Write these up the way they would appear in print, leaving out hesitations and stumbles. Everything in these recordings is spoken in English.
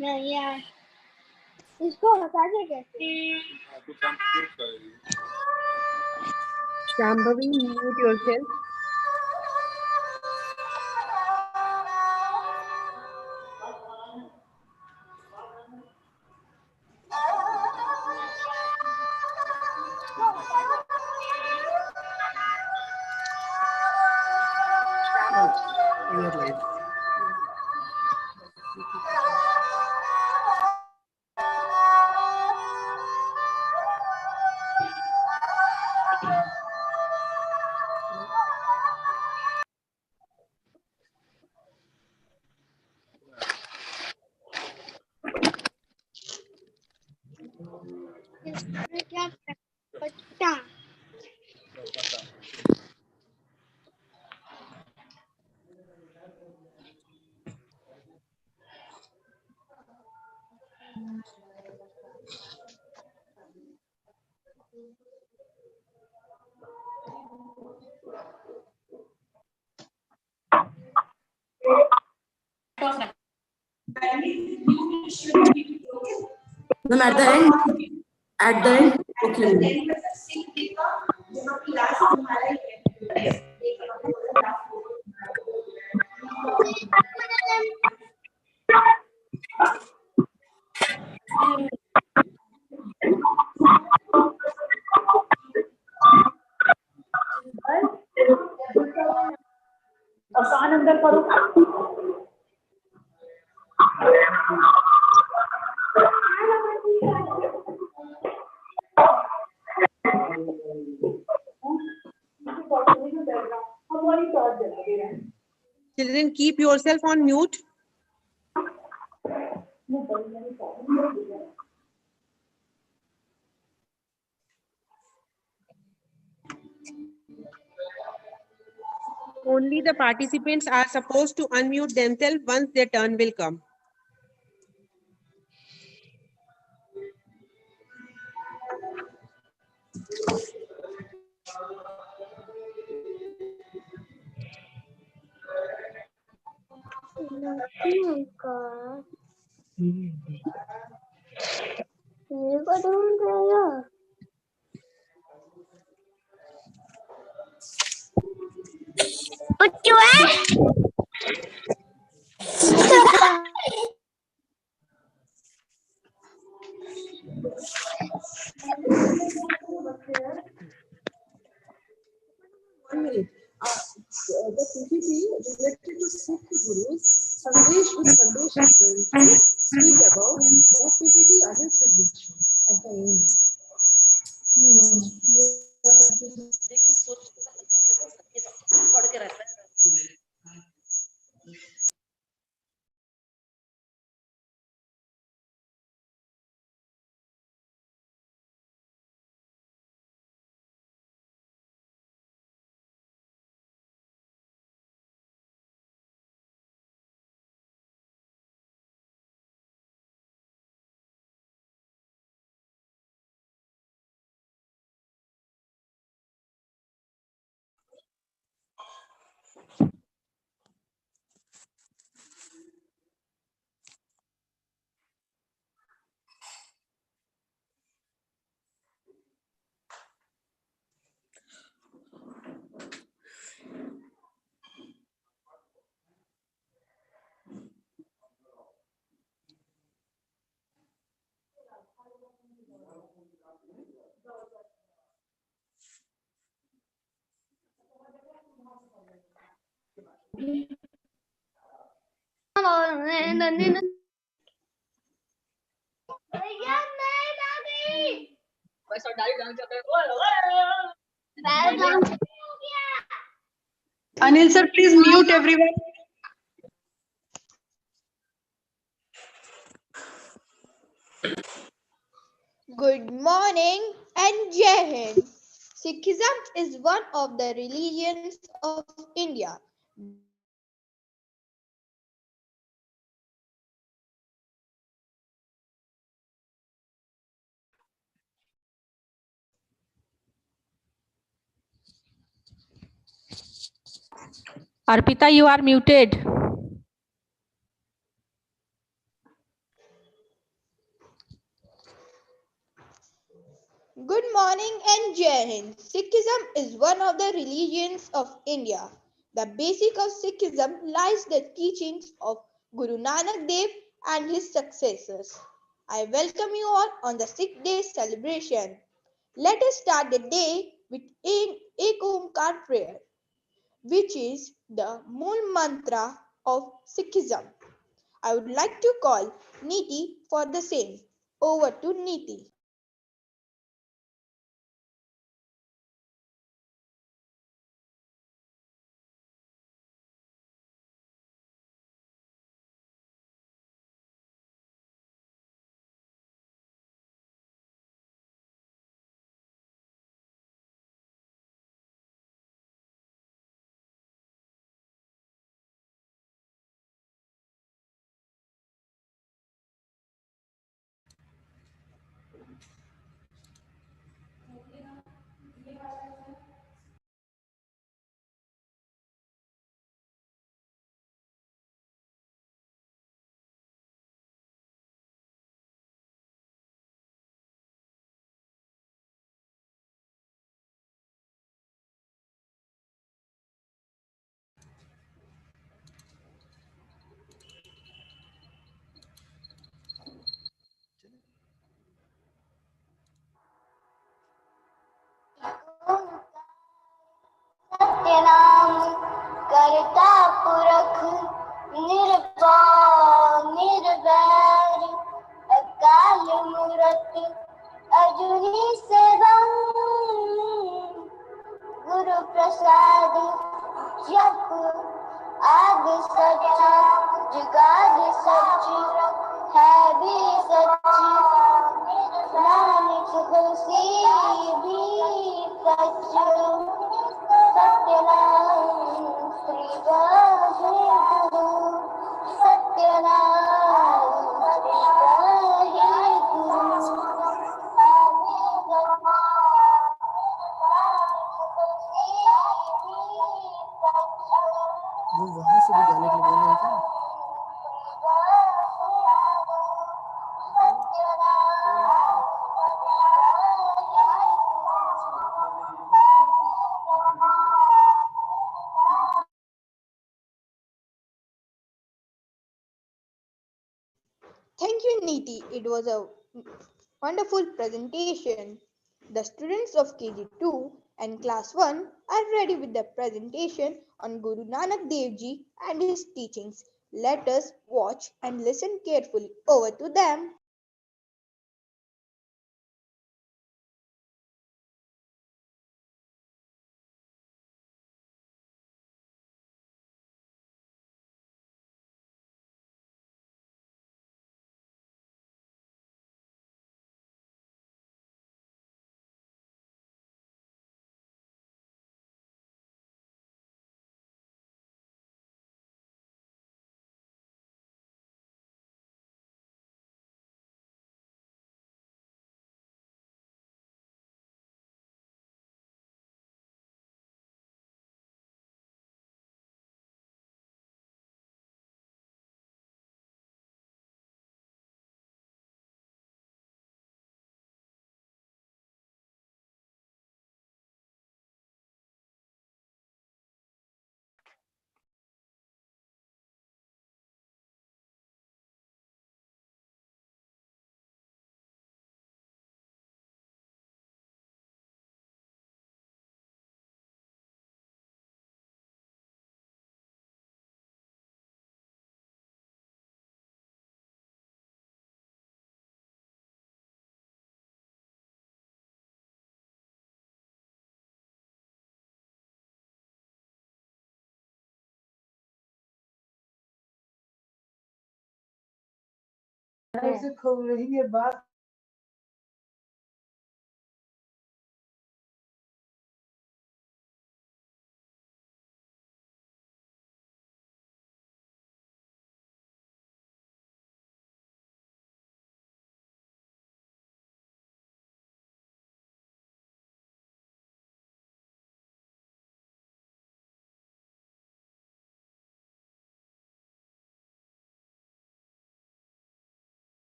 नहीं यार, इसको बता दे कैसे। Shambhavi, mute yourself. क्या पत्ता No, at the end, okay. कान अंदर करो। Children, keep yourself on mute. Only the participants are supposed to unmute themselves once their turn will come. मेरे को ढूंढ रहे हो। One minute. The PPT related to Sikh Gurus, Sandesh with Sandesh is going to speak about that PPT. Others will show at the end. Anil sir, please mute everyone. Good morning and Jai Hind. Sikhism is one of the religions of India. Arpita, you are muted. Sikhism is one of the religions of India. The basic of Sikhism lies the teachings of Guru Nanak Dev and his successors. I welcome you all on the Sikh Day celebration. Let us start the day with Ek Omkar prayer, which is the Mool mantra of Sikhism. I would like to call Neeti for the same. Over to Neeti. Satyanam करता पुरख निर्भय निर्वैर अकाल मूरत अजूनी सेवम गुरु प्रसाद जप आद सच जुगाद सच है भी सच नानक होसी भी सच सत्यनाम श्री वाहेगुरु सत्यनाम श्री वाहेगुरु वो वहां से भी जाने के लिए बोल रहे हैं क्या? Thank you, Neeti. It was a wonderful presentation. The students of KG2 and Class 1 are ready with the presentation on Guru Nanak Dev Ji and his teachings. Let us watch and listen carefully. Over to them. से खोल रही है बात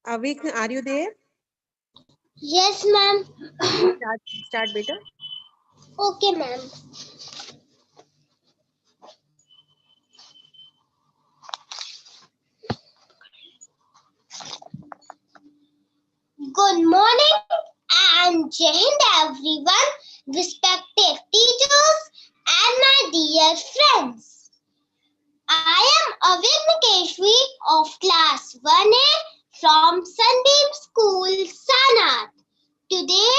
Avik, are you there? Yes, ma'am. Start, beta. Okay, ma'am. Good morning and Jai Hind everyone, respected teachers and my dear friends. I am Avik Nikeshwi of class 1A from Sunbeam School, Sanat. Today,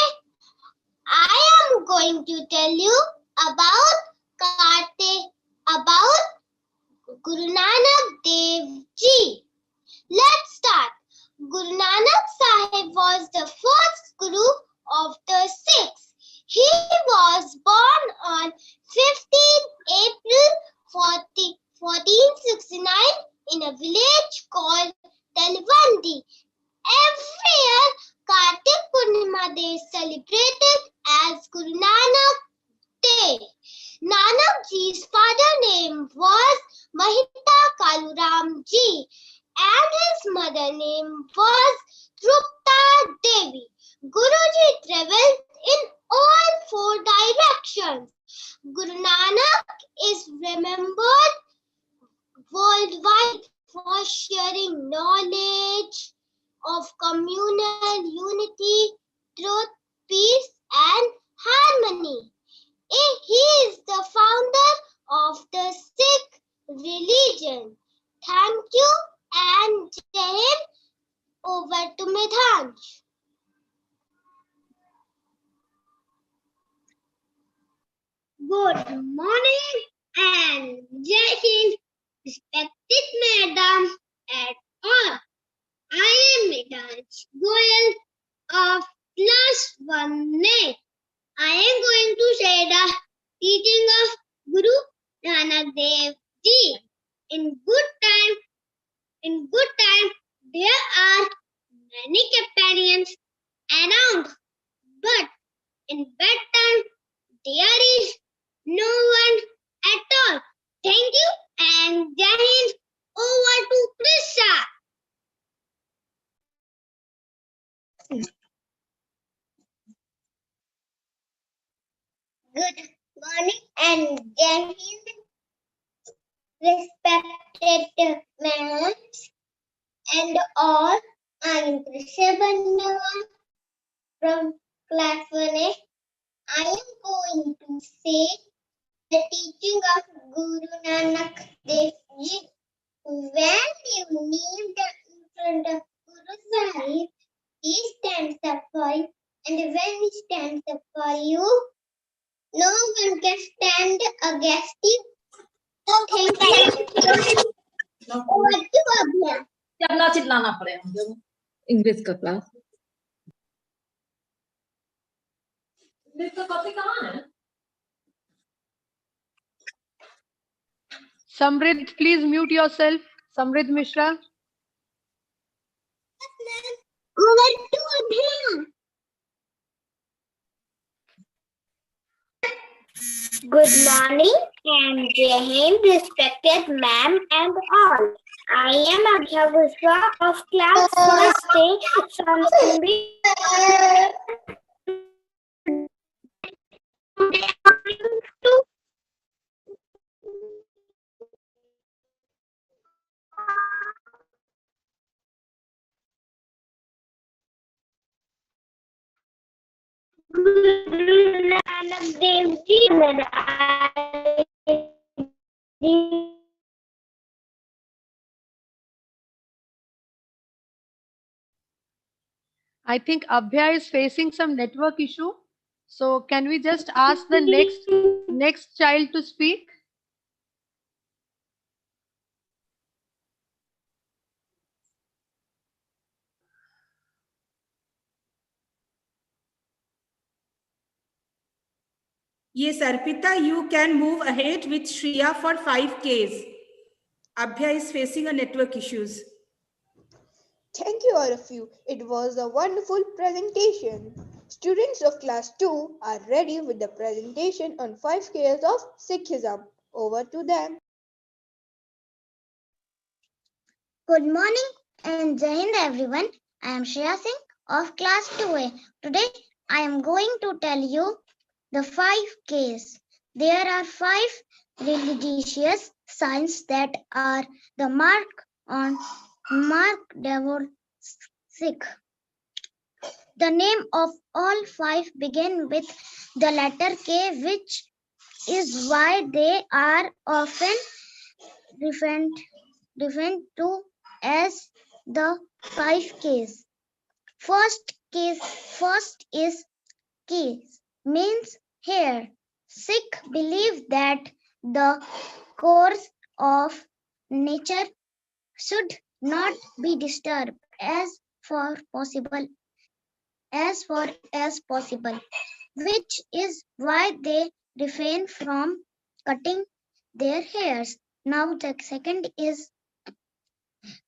I am going to tell you about Guru Nanak Dev Ji. Let's start. Guru Nanak Sahib was the first Guru of the Sikhs. He was born on 15 April 1469 in a village called Talwandi. Every year, Kartik Purnima Day is celebrated as Guru Nanak Day. Nanak Ji's father name was Mahita Kaluram Ji and his mother name was Trupta Devi. Guruji traveled in all four directions. Guru Nanak is remembered worldwide for sharing knowledge of communal unity, truth, peace, and harmony. He is the founder of the Sikh religion. Thank you and Jai Hind. Over to Midhanj. Good morning and Jai Hind, respected madam and all. I am Midhanj Goyal of class 1A. I am going to say the teaching of Guru Nanak Dev Ji. In good time, there are many companions around, but in bad time, there is no one at all. Thank you and Jai Hind. Over to Krisha. Good morning and Jai Hind, respected parents and all. I am Krisha Bandavan from class 1A. I am going to say the teaching of Guru Nanak Dev Ji. When you kneel in front of Guru Sahib, he stands up for you, and when he stands up for you, no one can stand against you. Thank you. Over to Abhya. चलना चिल्लाना पड़ेगा English का class English का copy कहाँ है Samrid, please mute yourself. Samrid Mishra. Over to Abhya. Good morning and Jai Hind, respected ma'am and all. I am Abhya Bushra of class 1A from Sunbeam. Guru Nanak Dev Ji I think Abhya is facing some network issue. So can we just ask the next child to speak? Yes, Arpita, you can move ahead with Shriya for 5Ks. Abhya is facing a network issues. Thank you all of you. It was a wonderful presentation. Students of class 2 are ready with the presentation on 5 Ks of Sikhism. Over to them. Good morning and Jai Hind everyone. I am Shreya Singh of class 2A. Today I am going to tell you the 5 Ks. There are 5 religious signs that are the mark devil Sikh. The name of all 5 begin with the letter K, which is why they are often referred to as the 5 Ks. First is Ks, means hair. Sikh believe that the course of nature should not be disturbed as possible, which is why they refrain from cutting their hairs. Now the second is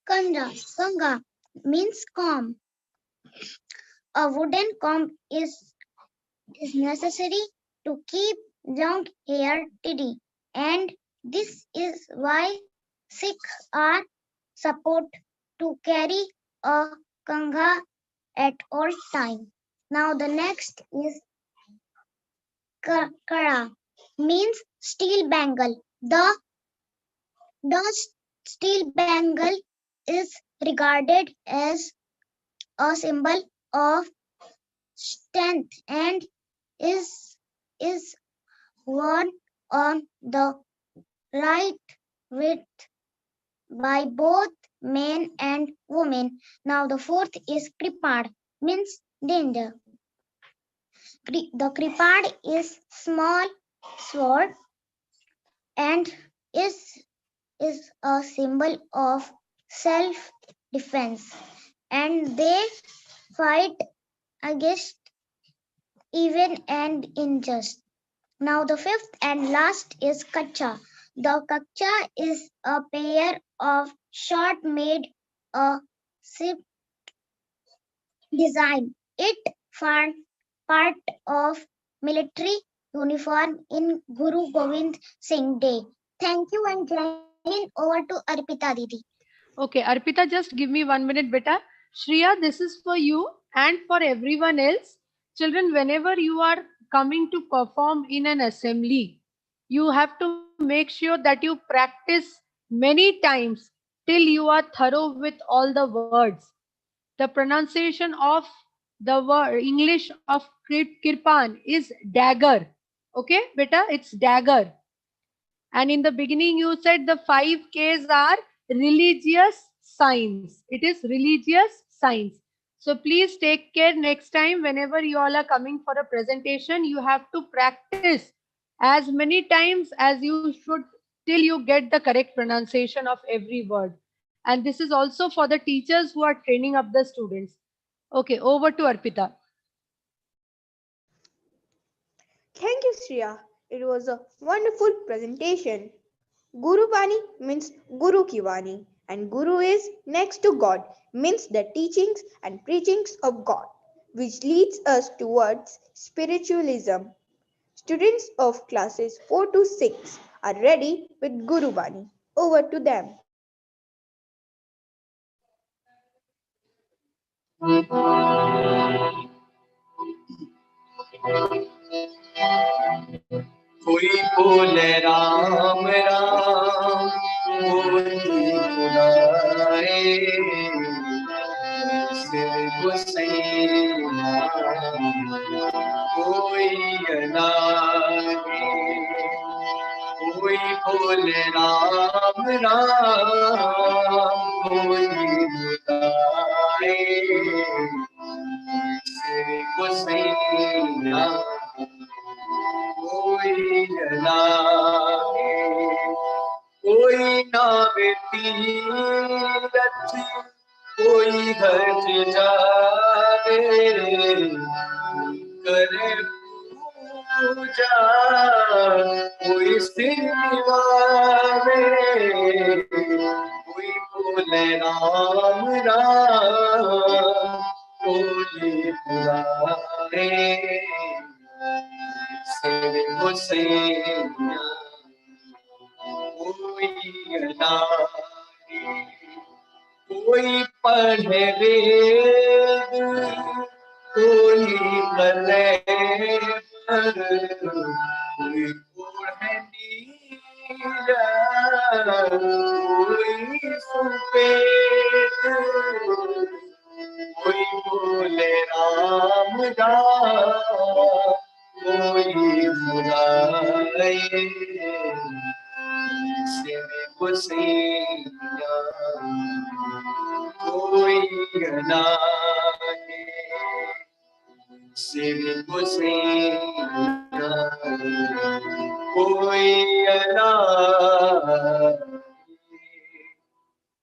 Kanga. Kanga means comb. A wooden comb is necessary to keep long hair tidy, and this is why Sikhs are supposed to carry a kanga at all times. Now the next is kara, means steel bangle. The steel bangle is regarded as a symbol of strength and is worn on the right wrist by both men and women. Now the fourth is kripad, means danger. The kripad is small sword and is a symbol of self-defense, and they fight against even and injustice. Now the fifth and last is kacha. The kacha is a pair of short made a ship design. It formed part of military uniform in Guru Gobind Singh Day. Thank you and Jain. Over to Arpita Didi. Okay, Arpita, just give me 1 minute, beta. Shreya, this is for you and for everyone else. Children, whenever you are coming to perform in an assembly, you have to make sure that you practice many times till you are thorough with all the words. The pronunciation of the word English of kirpan is dagger. Okay, beta, it's dagger. And in the beginning, you said the 5 Ks are religious signs. It is religious signs. So please take care next time whenever you all are coming for a presentation. You have to practice as many times as you should till you get the correct pronunciation of every word. And this is also for the teachers who are training up the students. Okay, over to Arpita. Thank you, Shreya. It was a wonderful presentation. Guru Bani means Guru Ki Vani, and Guru is next to God, means the teachings and preachings of God, which leads us towards spiritualism. Students of classes 4 to 6 are ready with Guru Bani. Over to them. कोई बोले राम राम, कोई बुलाए सिर हुसैन, कोई अलागे, कोई बोले राम राम, कोई बुलाए सिर हुसैन, कोई लागे, कोई नावे तीरथ, कोई हज जावे, करे पूजा, कोई सिर निवावे, कोई बोले राम राम, कोई बुलाए सिर हुसैन, कोई अलागे, कोई पढ़े वेद, कमले पर कोई ओढ़े नीला, कोई सुपेद, कोई बोले राम राम, कोई बुलाए शिव गुसैया, कोई अनाए शिव गुसैया, कोई अनाए.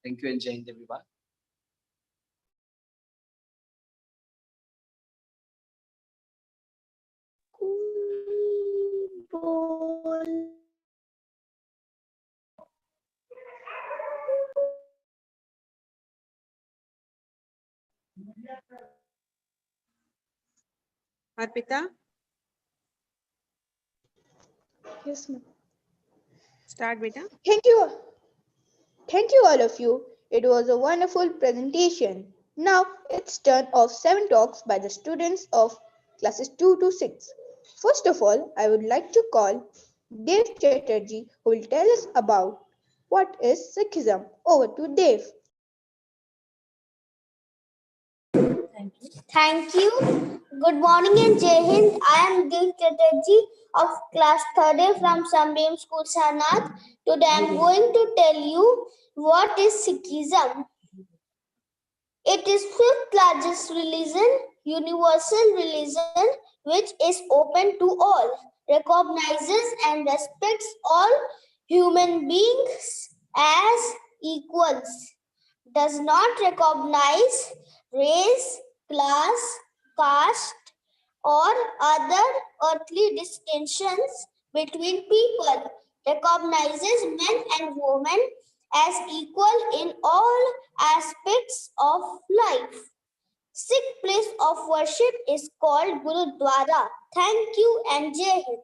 Thank you and Jai Hind everyone. Arpita, Yes, ma'am. start beta. Thank you. Thank you, all of you. It was a wonderful presentation. Now it's turn of 7 talks by the students of classes 2 to 6. First of all, I would like to call Dev Chatterjee, who will tell us about what is Sikhism. Over to Dev. Thank you. Good morning and Jai Hind. I am Dev Chatterjee of class 3rd A from Sunbeam School, Sarnath. Today I am going to tell you what is Sikhism. It is fifth largest religion, universal religion, which is open to all, recognizes and respects all human beings as equals, does not recognize race, class, caste, or other earthly distinctions between people, recognizes men and women as equal in all aspects of life. Sikh place of worship is called Gurudwara. Thank you and Jai Hind.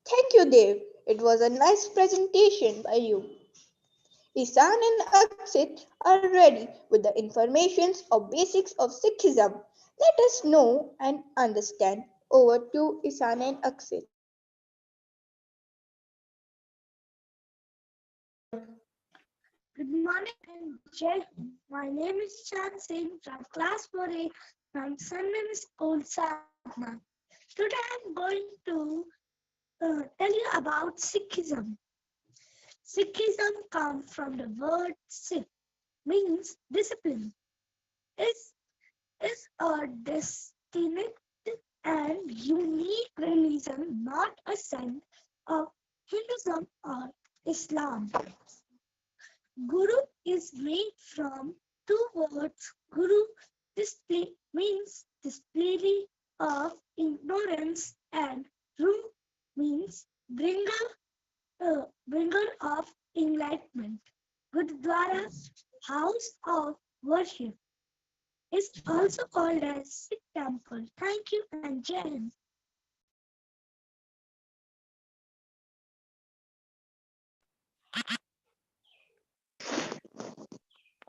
Thank you, Dev. It was a nice presentation by you. Isan and Aksit are ready with the informations of basics of Sikhism. Let us know and understand. Over to Isan and Aksit. Good morning and Jai Hind. My name is Chan Singh from class 4A from Sunbeam School, Sadhna. Today I am going to tell you about Sikhism. Sikhism comes from the word Sikh, means discipline. Is a distinct and unique religion, not a sect of Hinduism or Islam. Guru is made from two words. Guru means display of ignorance, and Ru means bringer of enlightenment. Gurdwara, house of worship, is also called as Sikh temple. Thank you and Jai Hind.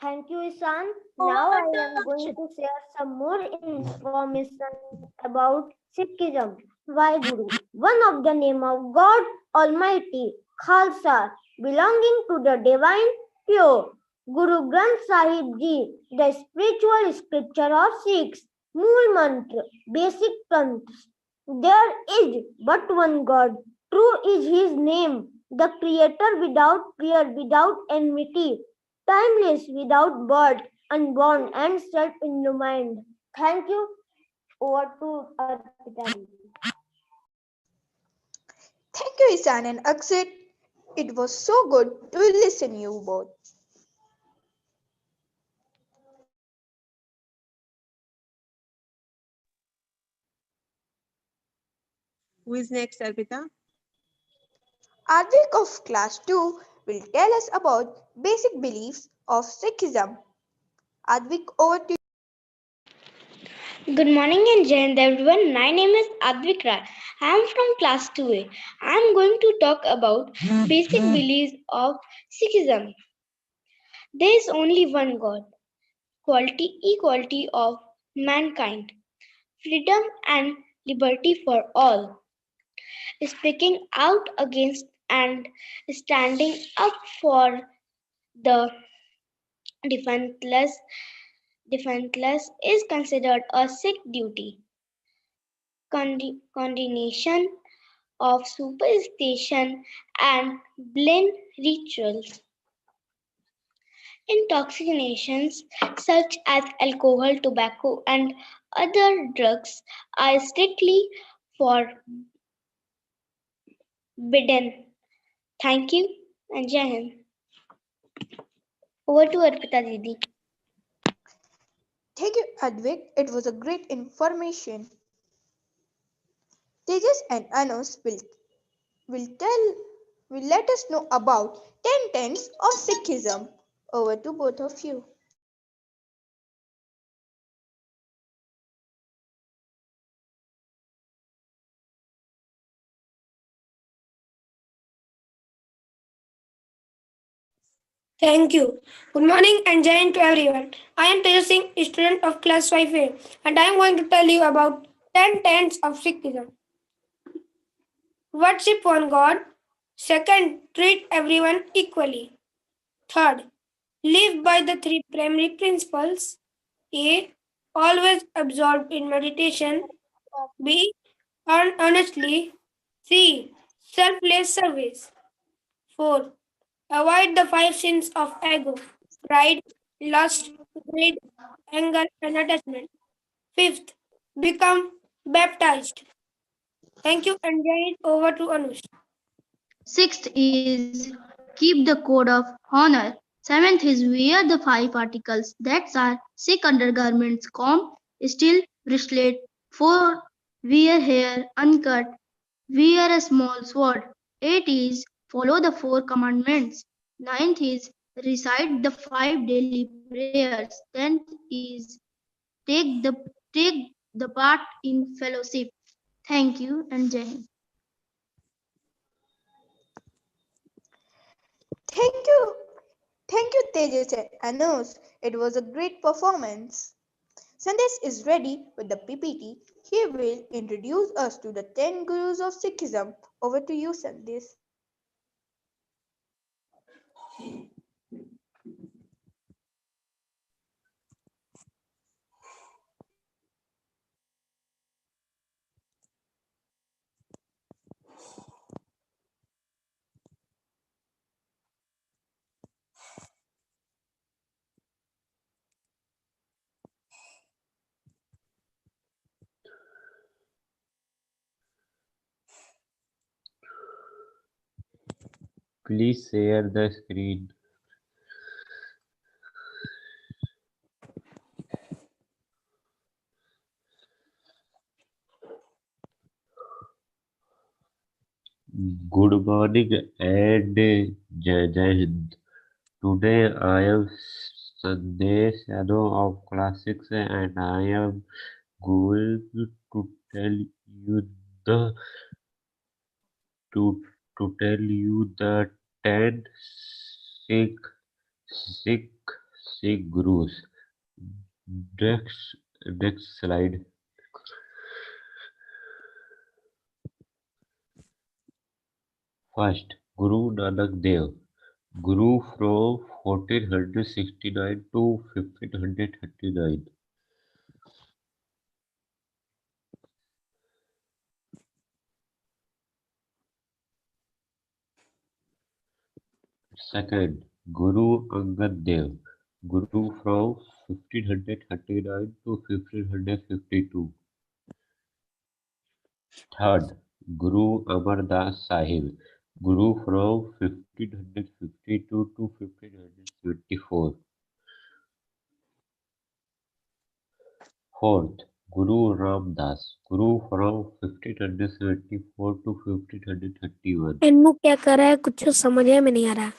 Thank you, Isan. Now I am going to share some more information about Sikhism. Why Guru? One of the name of God Almighty, Khalsa, belonging to the divine pure. Guru Granth Sahib Ji, the spiritual scripture of Sikhs. Mool Mantra, basic terms. There is but one God. True is his name, the creator without fear, without enmity, timeless, without birth, unborn, and self-illumined. Thank you. Over to Arpita. Thank you, Isan and Aksit. It was so good to listen you both. Who is next, Arpita? Advik of class 2 will tell us about basic beliefs of Sikhism. Advik, over to you. Good morning and Jai Hind everyone. My name is Advik Rai. I am from class 2A. I am going to talk about basic beliefs of Sikhism. There is only one God. equality of mankind, freedom and liberty for all, speaking out against and standing up for the defenseless defenseless is considered a Sikh duty. Condemnation of superstition and blind rituals. Intoxications such as alcohol, tobacco, and other drugs are strictly forbidden. Thank you and Jai Hind. Over to Arpita Didi. Thank you, Advik. It was a great information. Tejas and Anush will let us know about 10 tenets of Sikhism. Over to both of you. Thank you. Good morning and Jai Hind to everyone. I am Tejas Singh, student of class 5A, and I am going to tell you about 10 tenets of Sikhism. Worship one God. Second, treat everyone equally. Third, live by the three primary principles. A. Always absorbed in meditation. B. Earn honestly. C. Selfless service. 4. Avoid the five sins of ego, pride, lust, greed, anger, and attachment. Fifth, become baptized. Thank you, and Jai Hind. Over to Anush. Sixth is keep the code of honor. Seventh is wear the five articles that are Sikh undergarments, comb, steel, bracelet. Four, wear hair uncut, wear a small sword. Eight is follow the four commandments. Ninth is recite the five daily prayers. Tenth is take the take the part in fellowship. Thank you and Jai Hind. Thank you. Thank you, Tejas and Anush. It was a great performance. Sandesh is ready with the PPT. He will introduce us to the 10 gurus of Sikhism. Over to you, Sandesh. Please share the screen. Good morning and Jai Hind. Today I am Sandesh Yadav of class 6 and I am going to tell you the to tell you the 10 Sikh Sikh Sikh Gurus. Next slide. First, Guru Nanak Dev, Guru from 1469 to 1539. Second, Guru Angad Dev, Guru from 1539 to 1552. Third, Guru Amar Das Sahib, Guru from 1552 to 1574. Fourth, Guru Ram Das, Guru from 1574 to 1531. इन्नू क्या कर रहा है कुछ समझ में नहीं आ रहा.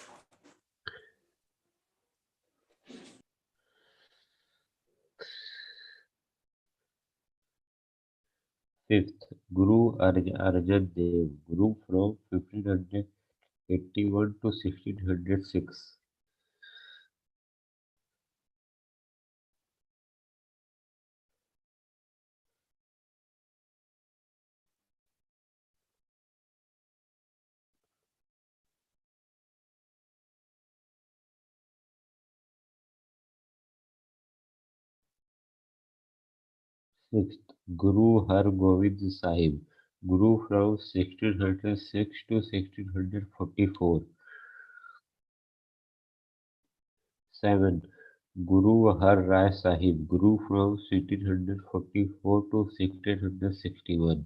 Fifth, Guru Arjan Dev, Guru from 1581 to 1606. Sixth, Guru Har Gobind Sahib, Guru from 1606 to 1644. Seven, Guru Har Rai Sahib, Guru from 1644 to 1661.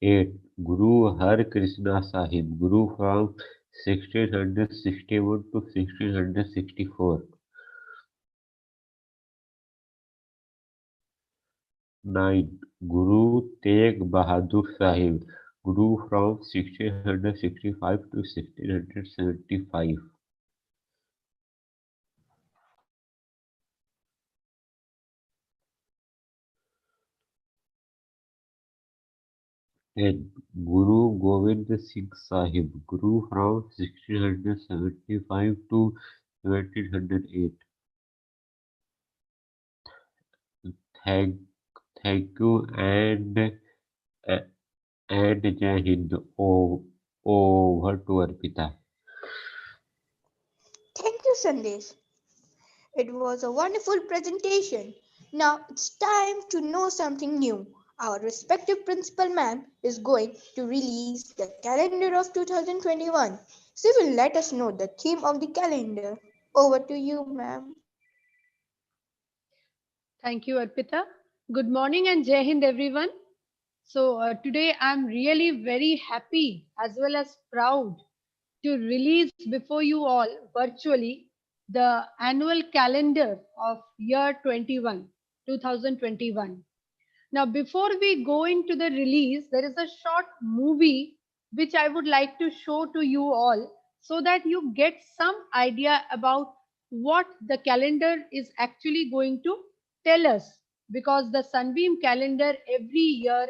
8. Guru Har Krishna Sahib, Guru from 1661 to 1664. 9. Guru Tegh Bahadur Sahib, Guru from 1665 to 1675. 10. Guru Gobind Singh Sahib, Guru from 1675 to 1708. Thank, thank you and Jai Hind. Over to Arpita. Thank you, Sandesh. It was a wonderful presentation. Now it's time to know something new. Our respective principal ma'am is going to release the calendar of 2021. She will let us know the theme of the calendar. Over to you, ma'am. Thank you, Arpita. Good morning and Jai Hind, everyone. So today I'm really very happy as well as proud to release before you all virtually the annual calendar of year 2021. Now, before we go into the release, there is a short movie which I would like to show to you all so that you get some idea about what the calendar is actually going to tell us. Because the Sunbeam calendar every year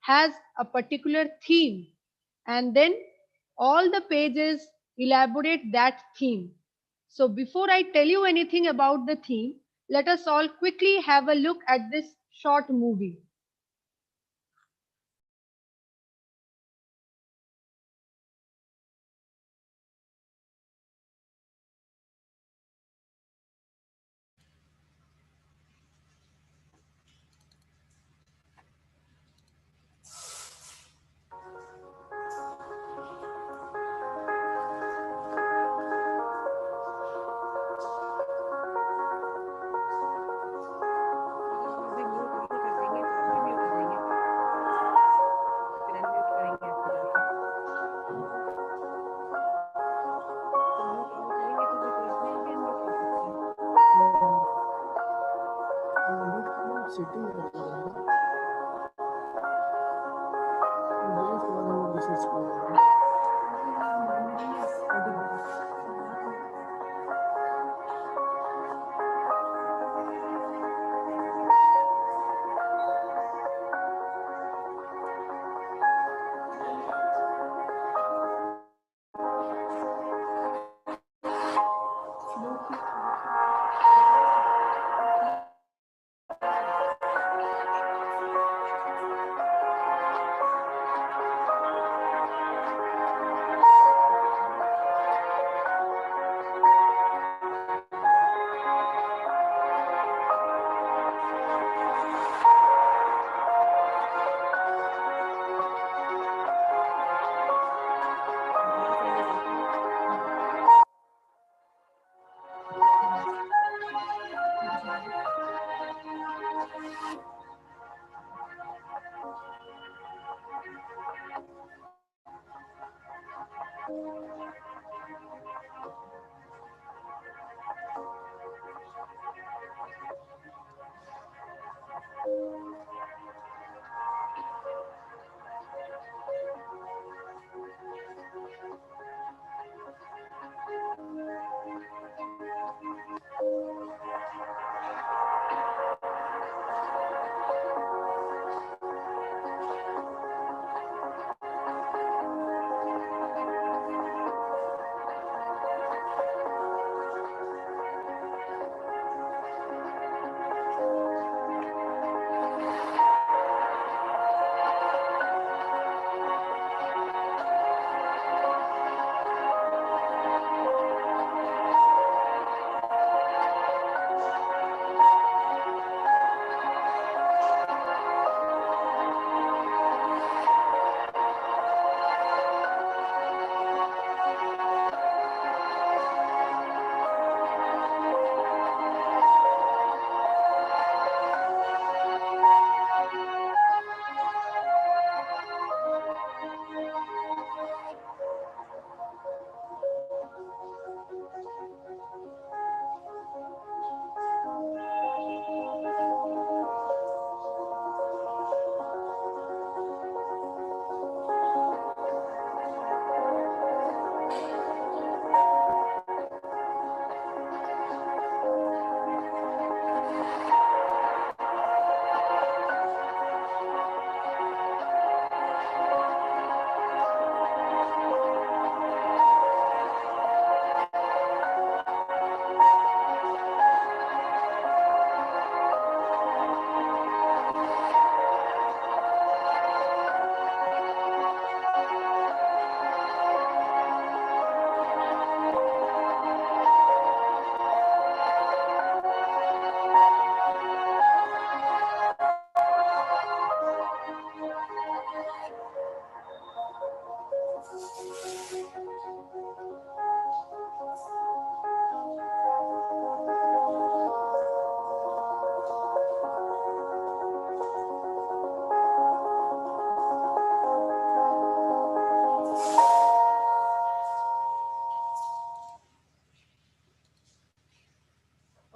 has a particular theme, and then all the pages elaborate that theme. So, before I tell you anything about the theme, let us all quickly have a look at this short movie. Setting कर रहा है ये उसके बाद हम लोग research करेंगे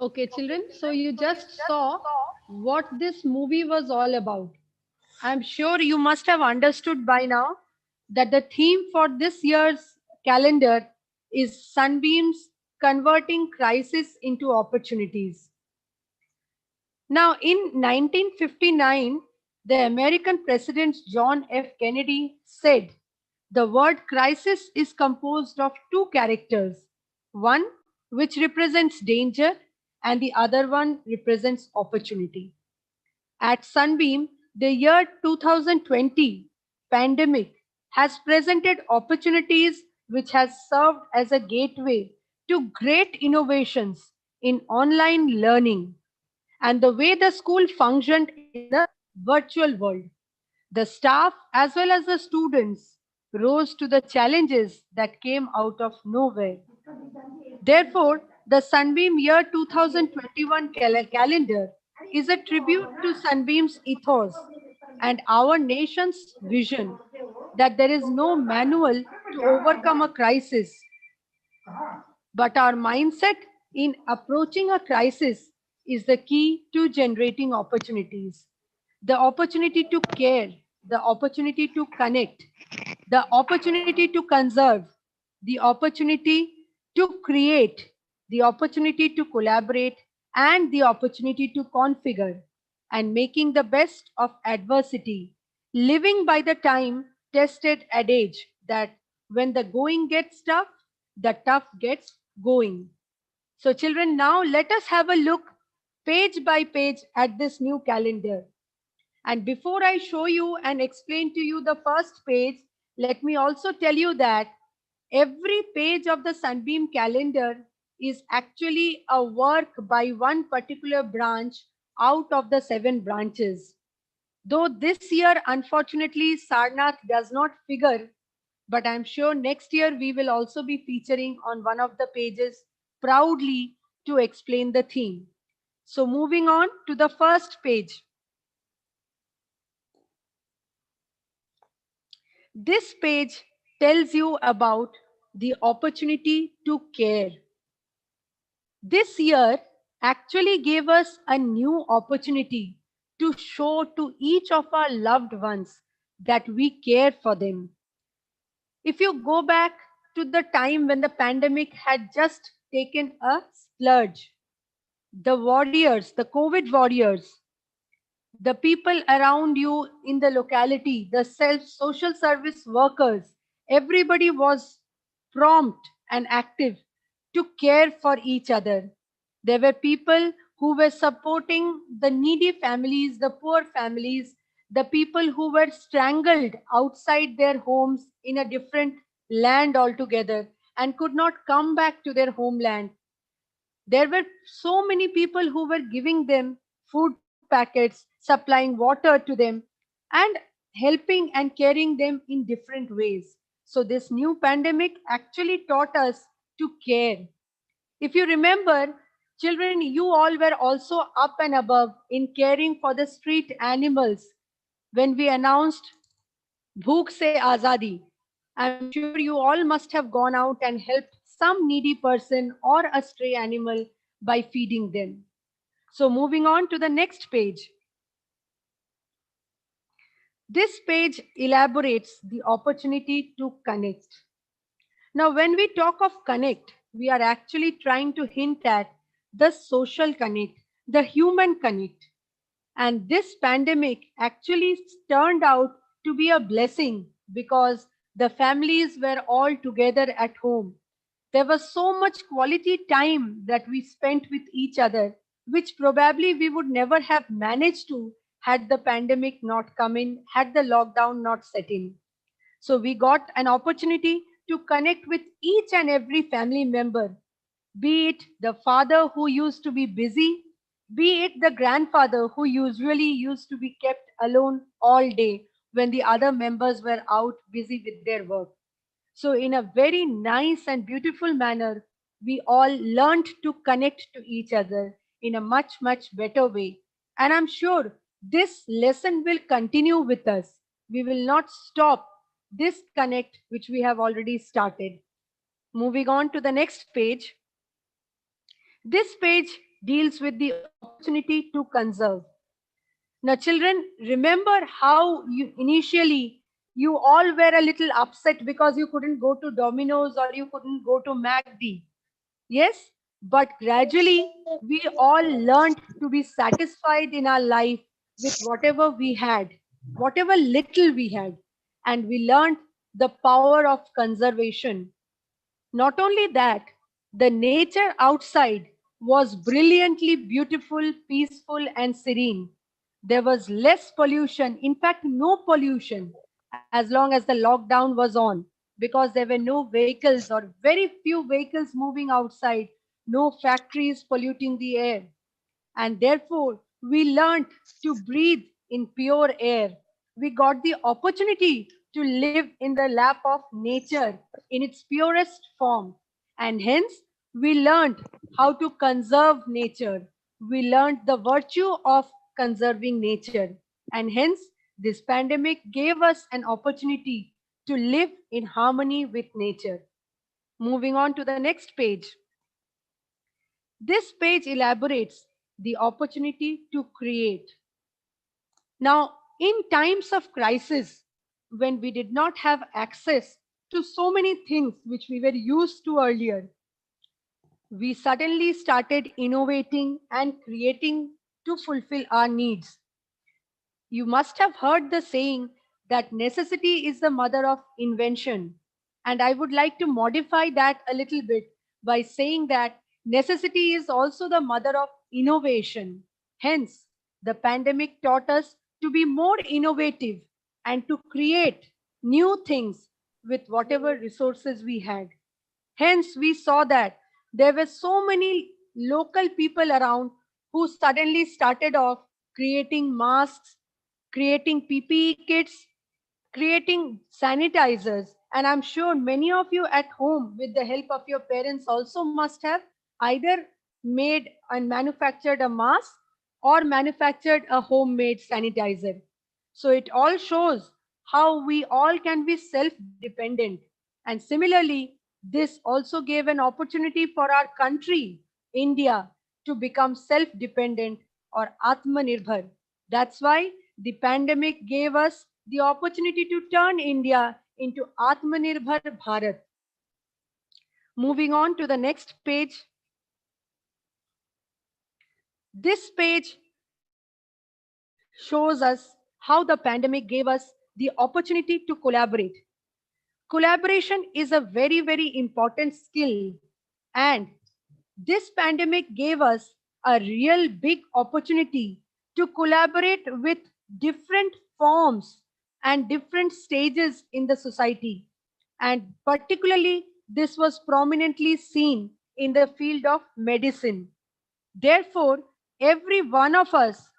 Okay, children, so you just saw what this movie was all about. I'm sure you must have understood by now that the theme for this year's calendar is Sunbeams Converting Crisis into Opportunities. Now, in 1959, the American President John F. Kennedy said the word crisis is composed of two characters, one which represents danger and the other one represents opportunity. At Sunbeam, the year 2020 pandemic has presented opportunities which has served as a gateway to great innovations in online learning and the way the school functioned in the virtual world. The staff as well as the students rose to the challenges that came out of nowhere. Therefore, the Sunbeam Year 2021 calendar is a tribute to Sunbeam's ethos and our nation's vision that there is no manual to overcome a crisis, but our mindset in approaching a crisis is the key to generating opportunities. The opportunity to care, the opportunity to connect, the opportunity to conserve, the opportunity to create, the opportunity to collaborate, and the opportunity to configure, and making the best of adversity, living by the time tested adage that when the going gets tough, the tough gets going. So, children, now let us have a look page by page at this new calendar. And before I show you and explain to you the first page, let me also tell you that every page of the Sunbeam calendar is actually a work by one particular branch out of the 7 branches. Though this year, unfortunately, Sarnath does not figure, but I'm sure next year we will also be featuring on one of the pages proudly to explain the theme. So moving on to the first page. This page tells you about the opportunity to care. This year actually gave us a new opportunity to show to each of our loved ones that we care for them. If you go back to the time when the pandemic had just taken a splurge, the warriors, the COVID warriors, the people around you in the locality, the social service workers, everybody was prompt and active to care for each other. There were people who were supporting the needy families, the poor families, the people who were strangled outside their homes in a different land altogether and could not come back to their homeland. There were so many people who were giving them food packets, supplying water to them, and helping and caring them in different ways. So, this new pandemic actually taught us to care. If you remember, children, you all were also up and above in caring for the street animals when we announced Bhook Se Azadi. I'm sure you all must have gone out and helped some needy person or a stray animal by feeding them. So, moving on to the next page. This page elaborates the opportunity to connect. Now, when we talk of connect, we are actually trying to hint at the social connect, the human connect. And this pandemic actually turned out to be a blessing because the families were all together at home. There was so much quality time that we spent with each other, which probably we would never have managed to had the pandemic not come in, had the lockdown not set in. So we got an opportunity to connect with each and every family member, be it the father who used to be busy, be it the grandfather who usually used to be kept alone all day when the other members were out busy with their work. So, in a very nice and beautiful manner, we all learned to connect to each other in a much, much better way. And I'm sure this lesson will continue with us. We will not stop this connect, which we have already started. Moving on to the next page. This page deals with the opportunity to conserve. Now, children, remember how you initially you all were a little upset because you couldn't go to Domino's or you couldn't go to MacD. Yes, but gradually we all learned to be satisfied in our life with whatever we had, whatever little we had, and we learned the power of conservation. Not only that, the nature outside was brilliantly beautiful, peaceful, and serene. There was less pollution, in fact, no pollution, as long as the lockdown was on, because there were no vehicles or very few vehicles moving outside, no factories polluting the air. And therefore, we learned to breathe in pure air. We got the opportunity to live in the lap of nature in its purest form. And hence, we learned how to conserve nature. We learned the virtue of conserving nature. And hence, this pandemic gave us an opportunity to live in harmony with nature. Moving on to the next page. This page elaborates the opportunity to create. Now, in times of crisis, when we did not have access to so many things which we were used to earlier, we suddenly started innovating and creating to fulfill our needs. You must have heard the saying that necessity is the mother of invention. And I would like to modify that a little bit by saying that necessity is also the mother of innovation. Hence, the pandemic taught us to be more innovative and to create new things with whatever resources we had. Hence, we saw that there were so many local people around who suddenly started off creating masks, creating PPE kits, creating sanitizers. And I'm sure many of you at home, with the help of your parents, also must have either made and manufactured a mask or manufactured a homemade sanitizer. So it all shows how we all can be self-dependent. And similarly, this also gave an opportunity for our country, India, to become self-dependent or Atmanirbhar. That's why the pandemic gave us the opportunity to turn India into Atmanirbhar Bharat. Moving on to the next page. This page shows us how the pandemic gave us the opportunity to collaborate. Collaboration is a very, very important skill, and this pandemic gave us a real big opportunity to collaborate with different forms and different stages in the society. And particularly, this was prominently seen in the field of medicine. Therefore, every one of us,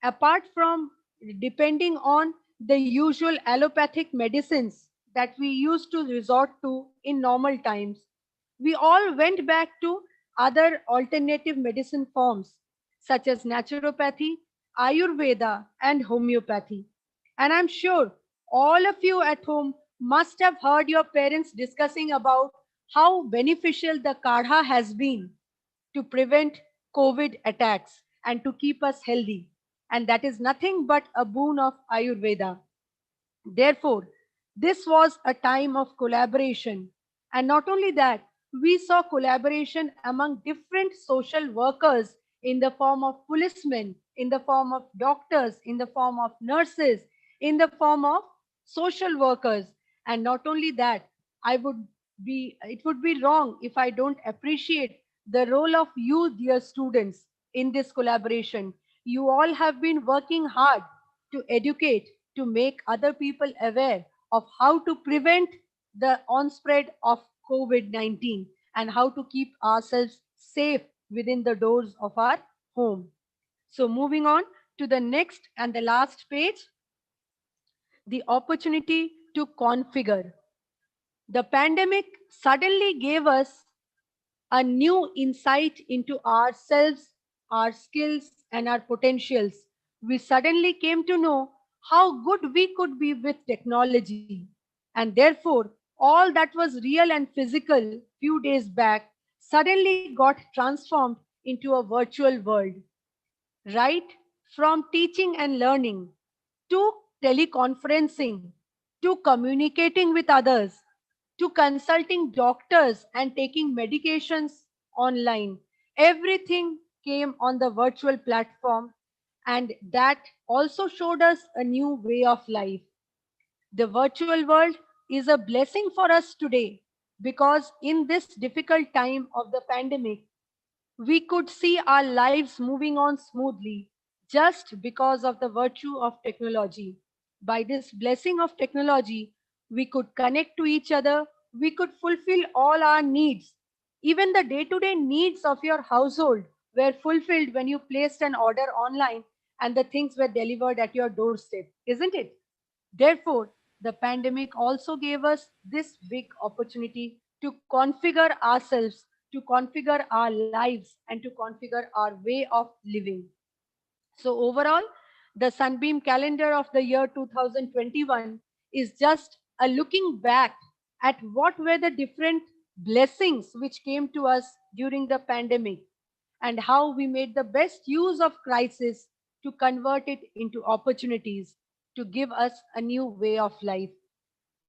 apart from depending on the usual allopathic medicines that we used to resort to in normal times, we all went back to other alternative medicine forms such as naturopathy, Ayurveda, and homeopathy. And I'm sure all of you at home must have heard your parents discussing about how beneficial the kadha has been to prevent COVID attacks and to keep us healthy. And that is nothing but a boon of Ayurveda. Therefore, this was a time of collaboration. And not only that, we saw collaboration among different social workers in the form of policemen, in the form of doctors, in the form of nurses, in the form of social workers. And not only that, it would be wrong if I don't appreciate the role of you, dear students, in this collaboration. You all have been working hard to educate, to make other people aware of how to prevent the onspread of COVID-19 and how to keep ourselves safe within the doors of our home. So moving on to the next and the last page, the opportunity to configure. The pandemic suddenly gave us a new insight into ourselves, our skills, and our potentials. We suddenly came to know how good we could be with technology. And therefore, all that was real and physical few days back suddenly got transformed into a virtual world, right from teaching and learning to teleconferencing to communicating with others to consulting doctors and taking medications online. Everything came on the virtual platform, and that also showed us a new way of life. The virtual world is a blessing for us today because in this difficult time of the pandemic, we could see our lives moving on smoothly just because of the virtue of technology. By this blessing of technology, we could connect to each other, we could fulfill all our needs. Even the day to day needs of your household were fulfilled when you placed an order online and the things were delivered at your doorstep, isn't it? Therefore, the pandemic also gave us this big opportunity to configure ourselves, to configure our lives, and to configure our way of living. So, overall, the Sunbeam calendar of the year 2021 is just a looking back at what were the different blessings which came to us during the pandemic and how we made the best use of crisis to convert it into opportunities to give us a new way of life.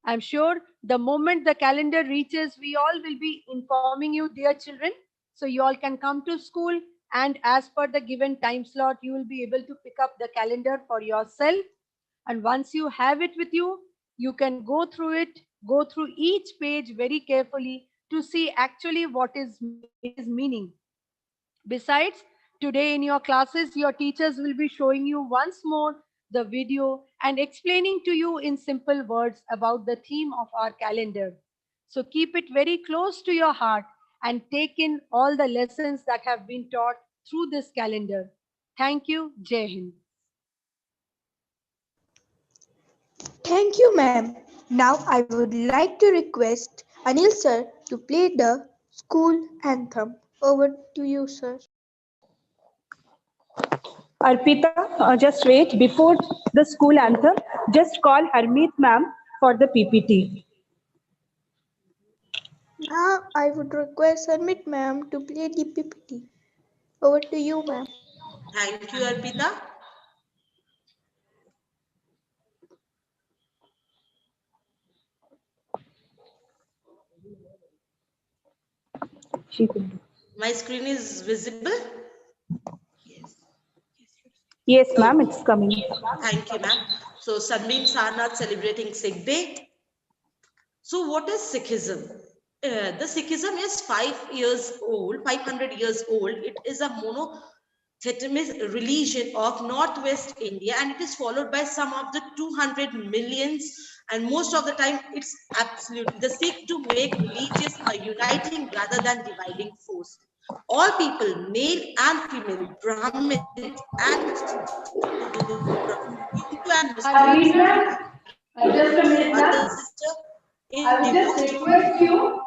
I'm sure the moment the calendar reaches, we all will be informing you, dear children. So you all can come to school, and as per the given time slot, you will be able to pick up the calendar for yourself. And once you have it with you, you can go through it, go through each page very carefully to see actually what is it is meaning. Besides, today in your classes, your teachers will be showing you once more the video and explaining to you in simple words about the theme of our calendar. So keep it very close to your heart and take in all the lessons that have been taught through this calendar. Thank you. Jai Hind. Thank you, ma'am. Now I would like to request Anil sir to play the school anthem. Over to you, sir. Arpita, just wait. Before the school anthem, just call Harmeet ma'am for the PPT. Now I would request Harmeet ma'am to play the PPT. Over to you, ma'am. Thank you, Arpita. My screen is visible? Yes, ma'am, it's coming. Thank you, ma'am. So, Sunbeam Sarnath celebrating Sikh Day. So, what is Sikhism? The Sikhism is 500 years old. It is a monotheistic religion of Northwest India, and it is followed by some of the 200 millions. And most of the time, it's absolutely the Sikh to make religious a uniting rather than dividing force. All people, male and female, Brahmins and Hindu and Harmeet Muslims, ma'am, just a minute, mother, ma'am. sister, in I would just devotion. request you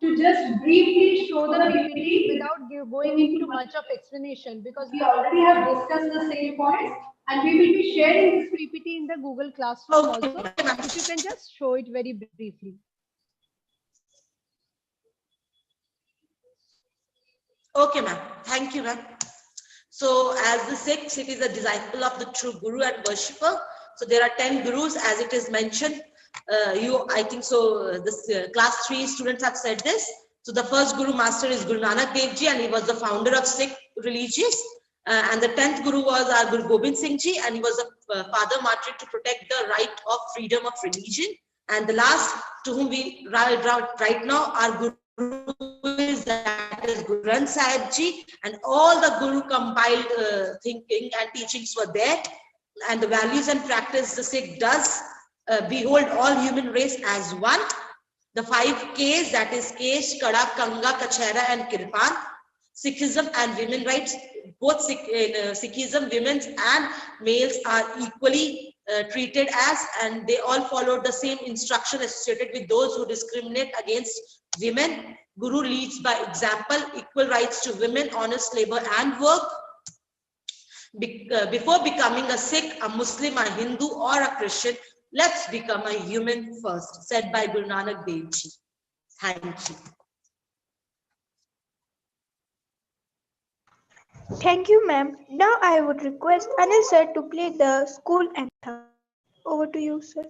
to just briefly show the PPT without going into much of explanation because we already have discussed the same points and we will be sharing this PPT in the Google Classroom also. If you can just show it very briefly. Okay, ma'am. Thank you, ma'am. So, as the Sikh, it is a disciple of the true Guru and worshipper. So, there are 10 Gurus, as it is mentioned. I think so. This class 3 students have said this. So, the first Guru Master is Guru Nanak Dev Ji, and he was the founder of Sikh religious. And the 10th Guru was our Guru Gobind Singh Ji, and he was a father martyr to protect the right of freedom of religion. And the last to whom we right now, our Guru is that is Guru Granth Sahib Ji, and all the Guru compiled thinking and teachings were there, and the values and practice the Sikh does behold all human race as one. The 5 Ks, that is Kesh, Kada, Kanga, Kachera and Kirpan. Sikhism and women rights, both Sikhism, women and males are equally treated as, and they all followed the same instruction associated with those who discriminate against women. Guru leads by example, equal rights to women, honest labor and work. Before becoming a Sikh, a Muslim, a Hindu or a Christian, let's become a human first, said by Guru Nanak Dev Ji. Thank you. Thank you, ma'am. Now I would request Anil sir to play the school anthem. Over to you, sir.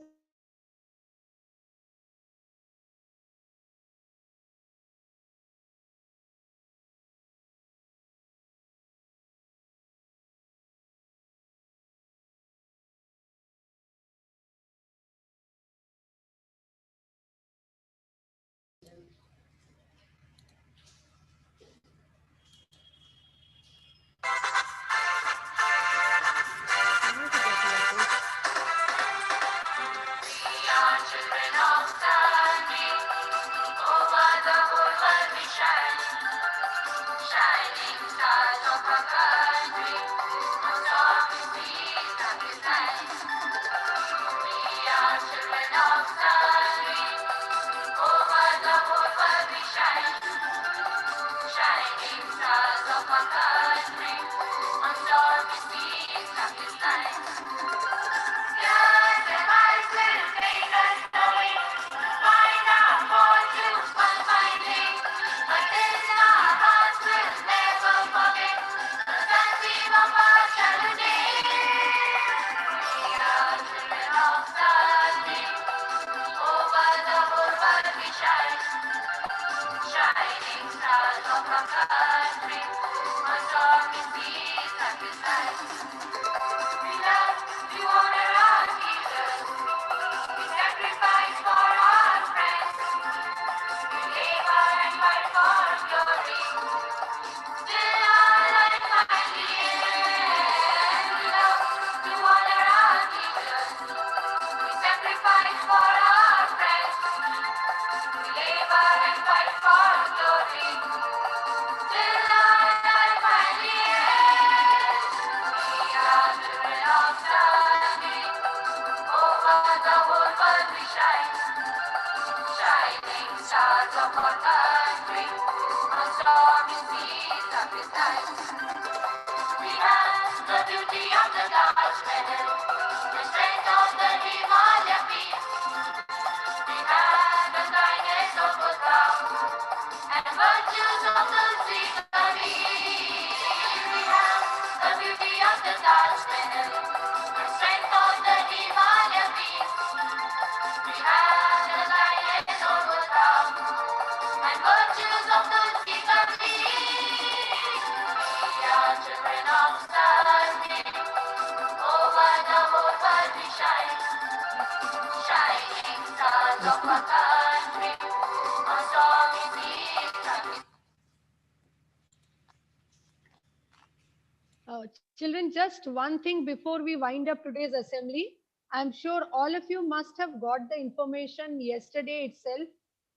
Children, just one thing before we wind up today's assembly. I'm sure all of you must have got the information yesterday itself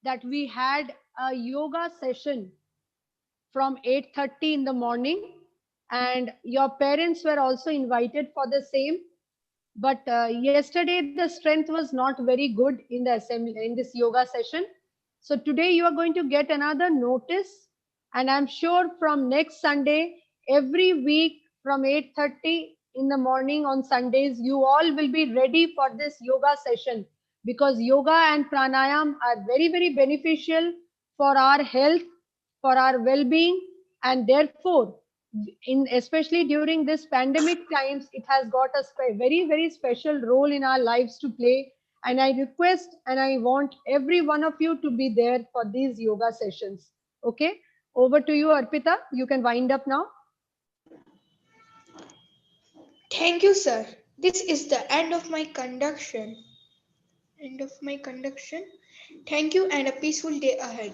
that we had a yoga session from 8:30 in the morning, and your parents were also invited for the same. But yesterday the strength was not very good in the assembly in this yoga session. So today you are going to get another notice, and I'm sure from next Sunday, every week from 8:30 in the morning on Sundays, you all will be ready for this yoga session, because yoga and pranayam are very, very beneficial for our health, for our well-being, and therefore in especially during this pandemic times, it has got a very, very special role in our lives to play. And I request and I want every one of you to be there for these yoga sessions. Okay, over to you, Arpita. You can wind up now. Thank you, sir. This is the end of my conduction. Thank you and a peaceful day ahead.